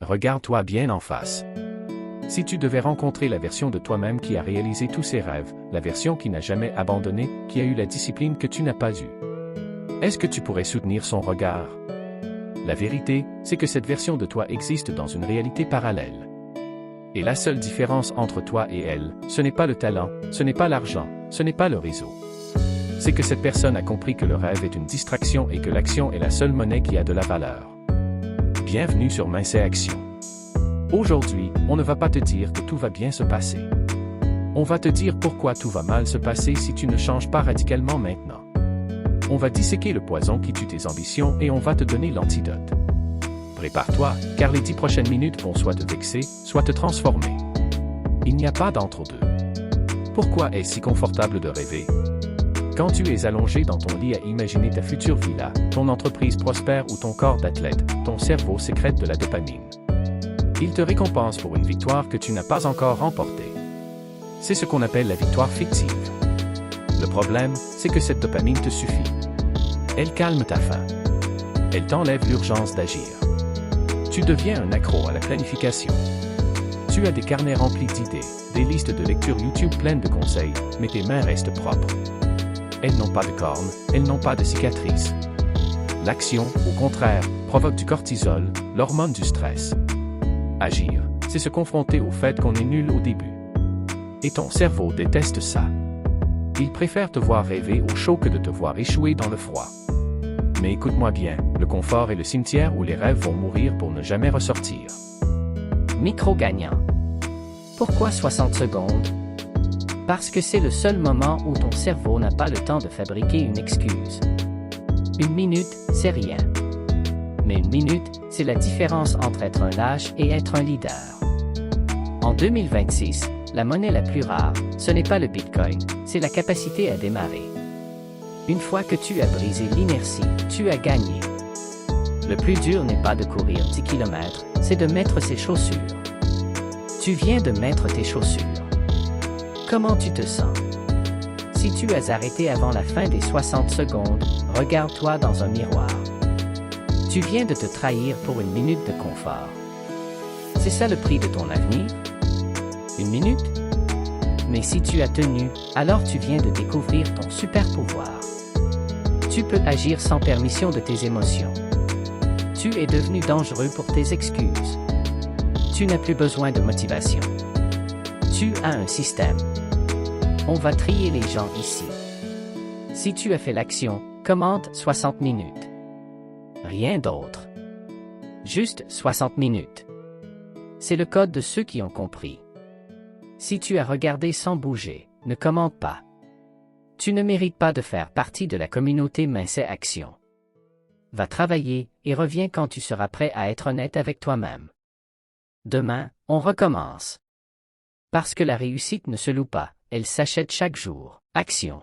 Regarde-toi bien en face. Si tu devais rencontrer la version de toi-même qui a réalisé tous ses rêves, la version qui n'a jamais abandonné, qui a eu la discipline que tu n'as pas eue, est-ce que tu pourrais soutenir son regard? La vérité, c'est que cette version de toi existe dans une réalité parallèle. Et la seule différence entre toi et elle, ce n'est pas le talent, ce n'est pas l'argent, ce n'est pas le réseau. C'est que cette personne a compris que le rêve est une distraction et que l'action est la seule monnaie qui a de la valeur. Bienvenue sur Mindset Action. Aujourd'hui, on ne va pas te dire que tout va bien se passer. On va te dire pourquoi tout va mal se passer si tu ne changes pas radicalement maintenant. On va disséquer le poison qui tue tes ambitions et on va te donner l'antidote. Prépare-toi, car les 10 prochaines minutes vont soit te vexer, soit te transformer. Il n'y a pas d'entre-deux. Pourquoi est-ce si confortable de rêver? Quand tu es allongé dans ton lit à imaginer ta future villa, ton entreprise prospère ou ton corps d'athlète, ton cerveau sécrète de la dopamine. Il te récompense pour une victoire que tu n'as pas encore remportée. C'est ce qu'on appelle la victoire fictive. Le problème, c'est que cette dopamine te suffit. Elle calme ta faim. Elle t'enlève l'urgence d'agir. Tu deviens un accro à la planification. Tu as des carnets remplis d'idées, des listes de lecture YouTube pleines de conseils, mais tes mains restent propres. Elles n'ont pas de cornes, elles n'ont pas de cicatrices. L'action, au contraire, provoque du cortisol, l'hormone du stress. Agir, c'est se confronter au fait qu'on est nul au début. Et ton cerveau déteste ça. Il préfère te voir rêver au chaud que de te voir échouer dans le froid. Mais écoute-moi bien, le confort est le cimetière où les rêves vont mourir pour ne jamais ressortir. Micro-gagnant. Pourquoi 60 secondes? Parce que c'est le seul moment où ton cerveau n'a pas le temps de fabriquer une excuse. Une minute, c'est rien. Mais une minute, c'est la différence entre être un lâche et être un leader. En 2026, la monnaie la plus rare, ce n'est pas le Bitcoin, c'est la capacité à démarrer. Une fois que tu as brisé l'inertie, tu as gagné. Le plus dur n'est pas de courir 10 km, c'est de mettre ses chaussures. Tu viens de mettre tes chaussures. Comment tu te sens? Si tu as arrêté avant la fin des 60 secondes, regarde-toi dans un miroir. Tu viens de te trahir pour une minute de confort. C'est ça le prix de ton avenir? Une minute? Mais si tu as tenu, alors tu viens de découvrir ton super pouvoir. Tu peux agir sans permission de tes émotions. Tu es devenu dangereux pour tes excuses. Tu n'as plus besoin de motivation. Tu as un système. On va trier les gens ici. Si tu as fait l'action, commente 60 minutes. Rien d'autre. Juste 60 minutes. C'est le code de ceux qui ont compris. Si tu as regardé sans bouger, ne commente pas. Tu ne mérites pas de faire partie de la communauté Mindset Action. Va travailler et reviens quand tu seras prêt à être honnête avec toi-même. Demain, on recommence. Parce que la réussite ne se loue pas, elle s'achète chaque jour. Action.